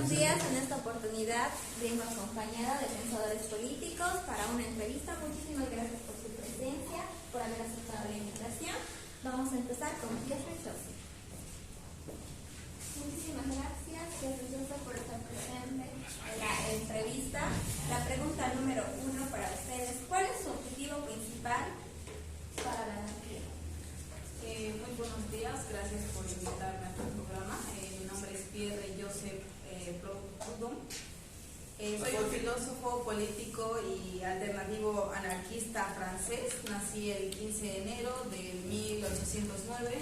Buenos días, en esta oportunidad vengo acompañada de pensadores políticos para una entrevista. Muchísimas gracias por su presencia, por haber aceptado la invitación. Vamos a empezar con Jeffrey Joseph. Muchísimas gracias, Jeffrey Joseph, por estar presente en la entrevista. La pregunta número 1 para ustedes: ¿cuál es su objetivo principal para la anarquía? Muy buenos días, gracias por invitarme a este programa. Mi nombre es Pierre Joseph Proudhon. Soy un filósofo político y alternativo anarquista francés. Nací el 15 de enero de 1809.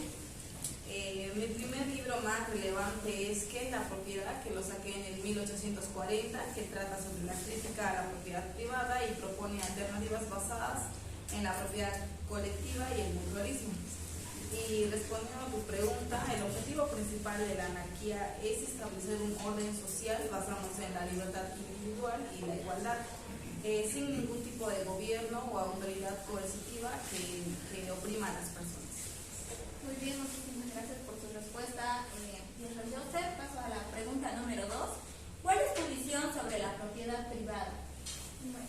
Mi primer libro más relevante es ¿Qué es la propiedad?, que lo saqué en el 1840, que trata sobre la crítica a la propiedad privada y propone alternativas basadas en la propiedad colectiva y el mutualismo. Y respondiendo a tu pregunta, el objetivo principal de la anarquía es establecer un orden social basándose en la libertad individual y la igualdad, sin ningún tipo de gobierno o autoridad coercitiva que oprima a las personas. Muy bien, muchísimas gracias por su respuesta, Pierre Joseph. Paso a la pregunta número 2. ¿Cuál es tu visión sobre la propiedad privada? Bueno,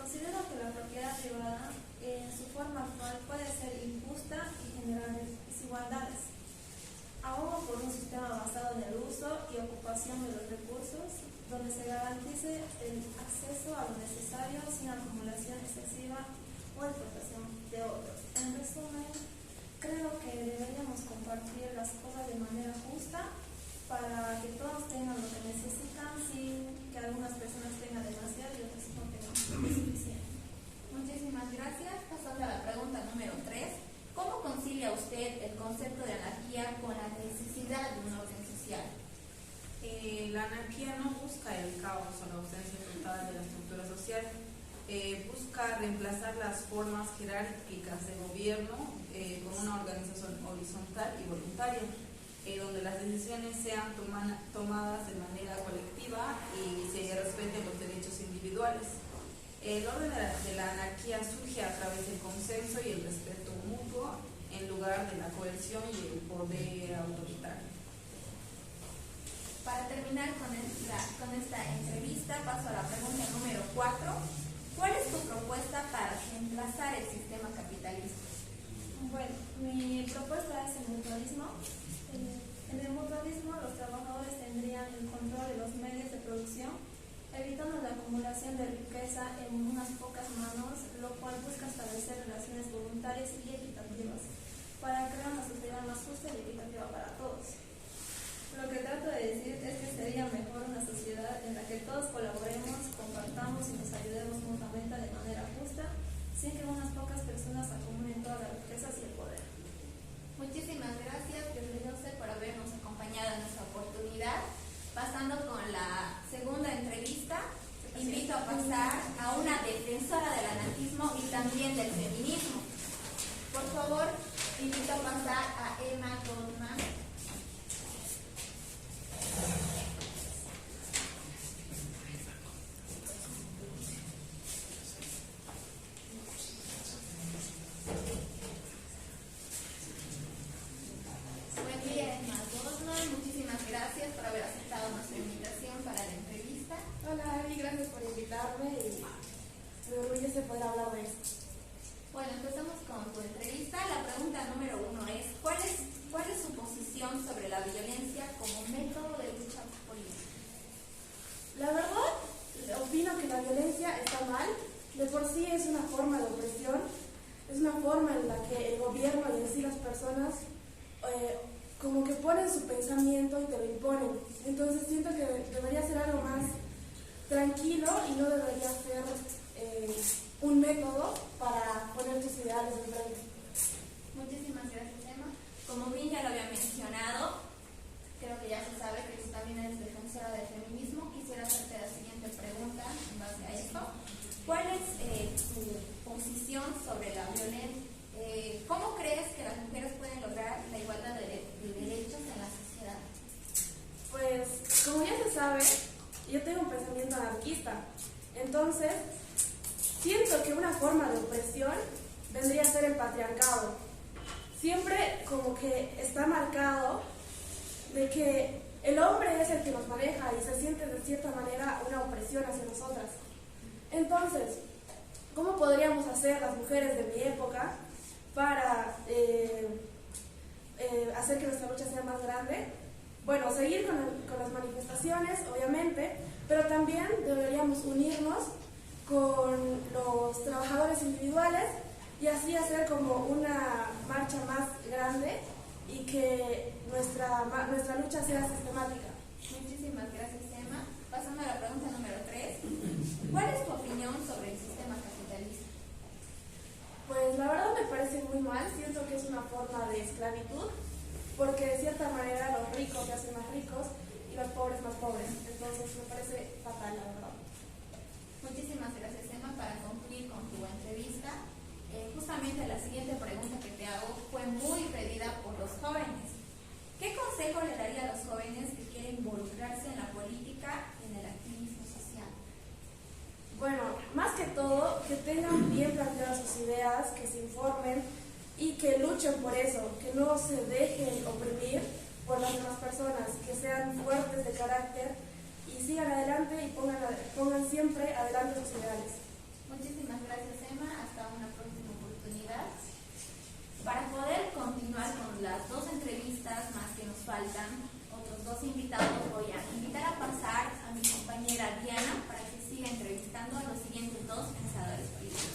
considero que la propiedad privada en su forma actual puede ser injusta y generar desigualdades. Abogo por un sistema basado en el uso y ocupación de los recursos, donde se garantice el acceso a lo necesario sin acumulación excesiva o explotación de otros. En resumen, creo que deberíamos compartir las cosas de manera justa para que todos tengan lo que necesitan sin que algunas personas tengan demasiado y otras no tengan suficiente. Muchísimas gracias. Pasando a la pregunta número 3. ¿Cómo concilia usted el concepto de anarquía con la necesidad de un orden social? La anarquía no busca el caos o la ausencia total de la estructura social. Busca reemplazar las formas jerárquicas de gobierno con una organización horizontal y voluntaria, donde las decisiones sean tomadas de manera colectiva y se respeten los derechos individuales. El orden de la anarquía surge a través del consenso y el respeto mutuo en lugar de la coerción y el poder autoritario. Para terminar con esta entrevista, paso a la pregunta número 4. ¿Cuál es tu propuesta para reemplazar el sistema capitalista? Bueno, mi propuesta es el mutualismo. En el mutualismo, los trabajadores tendrían el control de los medios de producción, evitando la acumulación de riqueza en unas pocas manos, lo cual busca establecer relaciones voluntarias y equitativas para crear una sociedad más justa y equitativa para todos. Lo que trato de decir es que sería mejor una sociedad en la que todos colaboremos, compartamos y nos ayudemos mutuamente de manera justa, sin que unas pocas personas acumulen todas las riquezas y el poder. Muchísimas gracias, Pierre Joseph, por habernos acompañado en esta oportunidad. Pasando con la segunda entrevista, invito a pasar a una defensora del anarquismo y también del feminismo. Por favor, invito a pasar a Emma Goldman. Buen día, Emma Goldman. Muchísimas gracias por haber aceptado nuestra invitación para la entrevista. Hola, Ari, gracias por invitarme y me orgullece poder hablar de esto. Bueno, empezamos con tu entrevista. La pregunta número 1 es: ¿cuál es su posición sobre la violencia como método de lucha política? La verdad, opino que la violencia está mal. De por sí es una forma de opresión, es una forma en la que el gobierno y en sí las personas como que ponen su pensamiento y te lo imponen. Entonces siento que debería ser algo más tranquilo y no debería ser un método para poner tus ideales enfrente. Muchísimas gracias, Emma. Como bien ya lo había mencionado, creo que ya se sabe que tú también eres defensora del feminismo. Quisiera hacerte la siguiente pregunta en base a esto. ¿Cuál es tu posición sobre la violencia? ¿Cómo crees que las mujeres pueden lograr la igualdad de derechos en la sociedad? Pues, como ya se sabe, yo tengo un pensamiento anarquista. Entonces, siento que una forma de opresión vendría a ser el patriarcado. Siempre como que está marcado de que el hombre es el que nos maneja y se siente de cierta manera una opresión hacia nosotras. Entonces, ¿cómo podríamos hacer las mujeres de mi época para hacer que nuestra lucha sea más grande? Bueno, seguir con las manifestaciones, obviamente, pero también deberíamos unirnos con los trabajadores individuales y así hacer como una marcha más grande y que nuestra lucha sea sistemática. Muchísimas gracias, Emma. Pasando a la pregunta número 3. ¿Cuál es tu opinión sobre el sistema capitalista? Pues la verdad me parece muy mal, siento que es una forma de esclavitud, porque de cierta manera los ricos se hacen más ricos y los pobres más pobres, entonces me parece fatal, la verdad. Muchísimas gracias, Emma. Para concluir con tu entrevista, justamente la siguiente pregunta que te hago fue muy pedida por los jóvenes. ¿Qué consejo le daría a los jóvenes que quieren involucrarse en la política y en el activismo social? Bueno, más que todo, que tengan bien planteadas sus ideas, que se informen y que luchen por eso, que no se dejen oprimir por las demás personas, que sean fuertes de carácter y sigan adelante y pongan siempre adelante sus ideales. Muchísimas gracias, Emma. Hasta una próxima oportunidad. Para poder continuar con las 2 entrevistas más que nos faltan, otros 2 invitados, voy a invitar a pasar a mi compañera Diana para que siga entrevistando a los siguientes 2 pensadores políticos.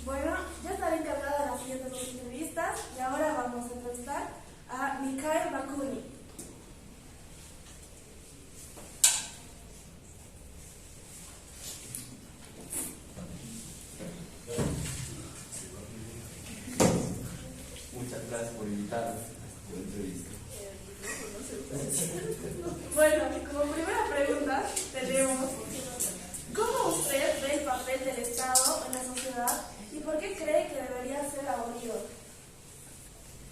Bueno, ya estaré encargada de las siguientes 2 entrevistas y ahora vamos a entrevistar a Mikhail Bakunin. Muchas gracias por invitarme a esta entrevista. Bueno, como primera pregunta tenemos, ¿cómo usted ve el papel del Estado en la sociedad y por qué cree que debería ser abolido?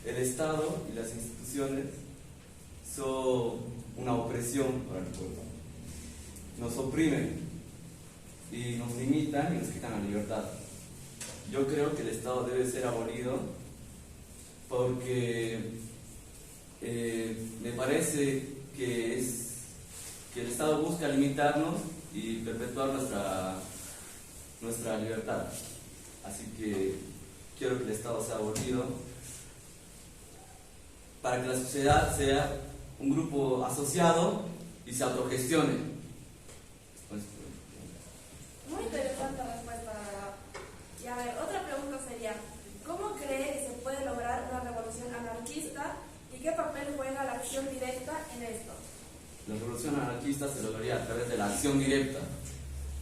El Estado y las instituciones son una opresión para el pueblo. Nos oprimen y nos limitan y nos quitan la libertad. Yo creo que el Estado debe ser abolido porque me parece que el Estado busca limitarnos y perpetuar nuestra libertad. Así que quiero que el Estado sea abolido para que la sociedad sea un grupo asociado y se autogestione. Muy interesante respuesta, la verdad. Y a ver, otra pregunta sería, ¿cómo cree que se puede lograr una revolución anarquista y qué papel juega la acción directa en esto? La revolución anarquista se lograría a través de la acción directa.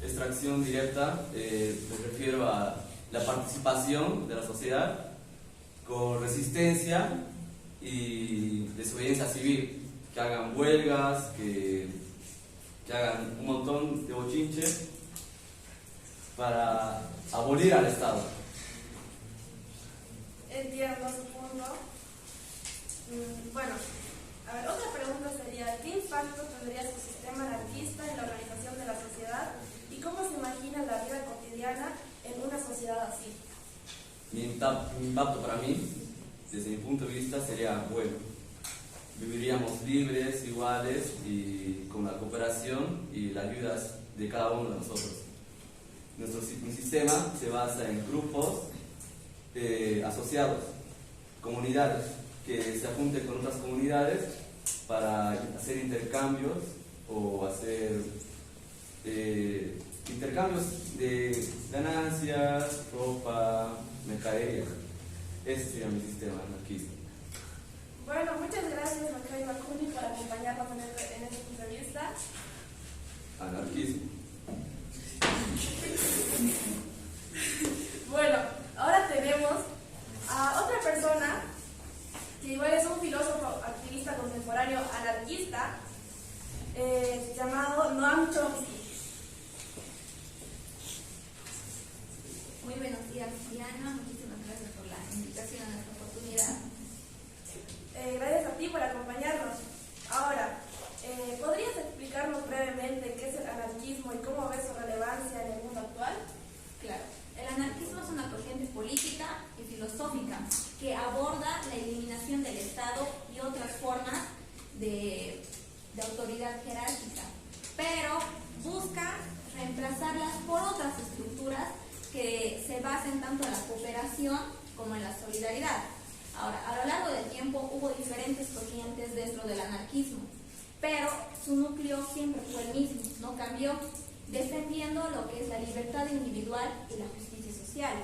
Esta acción directa me refiero a la participación de la sociedad con resistencia y desobediencia civil, que hagan huelgas, que hagan un montón de bochinche para abolir al Estado. Entiendo su punto. Bueno, a ver, otra pregunta sería, ¿qué impacto tendría su sistema anarquista en la organización de la sociedad y cómo se imagina la vida cotidiana en una sociedad así? Mi impacto para mí, desde mi punto de vista, sería bueno. Viviríamos libres, iguales y con la cooperación y las ayudas de cada uno de nosotros. Mi sistema se basa en grupos asociados, comunidades, que se junten con otras comunidades para hacer intercambios o hacer intercambios de ganancias, ropa, mercadería. Ese sería mi sistema anarquista. Bueno, muchas gracias Mikhail Bakunin por acompañarnos en esta entrevista. Anarquismo. Bueno, ahora tenemos a otra persona que igual es un filósofo activista contemporáneo anarquista llamado Noam Chomsky. Muy buenos días, Diana. Muchísimas gracias por la invitación a esta oportunidad. Gracias a ti y otras formas de autoridad jerárquica, pero busca reemplazarlas por otras estructuras que se basen tanto en la cooperación como en la solidaridad. Ahora, a lo largo del tiempo hubo diferentes corrientes dentro del anarquismo, pero su núcleo siempre fue el mismo, no cambió, defendiendo lo que es la libertad individual y la justicia social.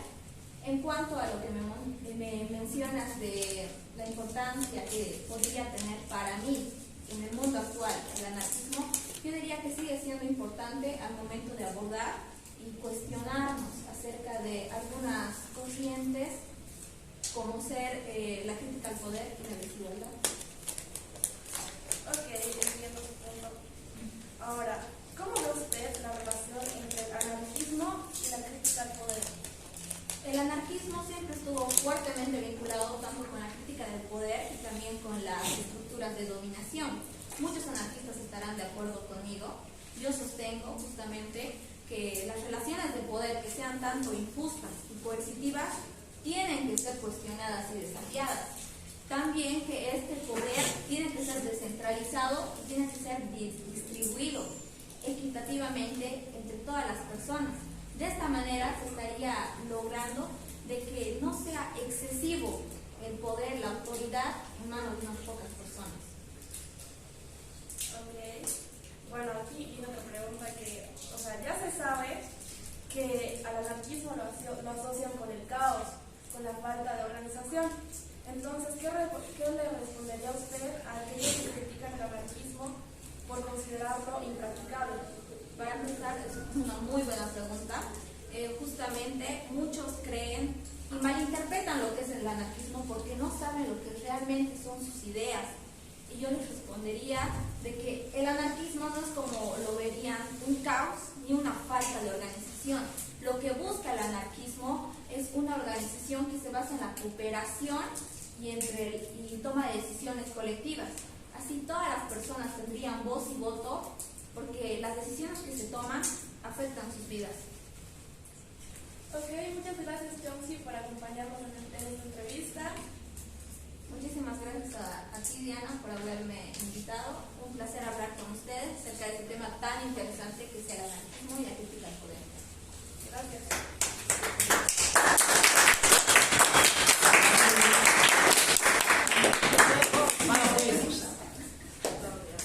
En cuanto a lo que me mencionas de la importancia que podría tener para mí en el mundo actual el anarquismo, yo diría que sigue siendo importante al momento de abordar y cuestionarnos acerca de algunas corrientes como ser la crítica al poder y la desigualdad. Ok, entiendo su punto. Ahora, ¿cómo ve usted la relación entre el anarquismo y la crítica al poder? El anarquismo siempre estuvo fuertemente vinculado tanto con la crítica del poder y también con las estructuras de dominación. Muchos anarquistas estarán de acuerdo conmigo. Yo sostengo justamente que las relaciones de poder que sean tanto injustas y coercitivas tienen que ser cuestionadas y desafiadas. También que este poder tiene que ser descentralizado y tiene que ser distribuido equitativamente entre todas las personas. De esta manera se estaría logrando de que no sea excesivo el poder, la autoridad en manos de unas pocas personas. Ok. Bueno, aquí viene otra pregunta que, ya se sabe que al anarquismo lo asocian con el caos, con la falta de organización. Entonces, ¿qué le respondería usted a aquellos que critican el anarquismo por considerarlo impracticable? Para empezar, es una muy buena pregunta. Justamente muchos creen y malinterpretan lo que es el anarquismo porque no saben lo que realmente son sus ideas. Y yo les respondería de que el anarquismo no es como lo verían un caos ni una falta de organización. Lo que busca el anarquismo es una organización que se basa en la cooperación y toma de decisiones colectivas. Así todas las personas tendrían voz y voto porque las decisiones que se toman afectan sus vidas. Ok, muchas gracias, Chomsy, por acompañarnos en esta entrevista. Muchísimas gracias a ti, Diana, por haberme invitado. Un placer hablar con ustedes acerca de este tema tan interesante que es el anarquismo y la crítica al poder. Gracias.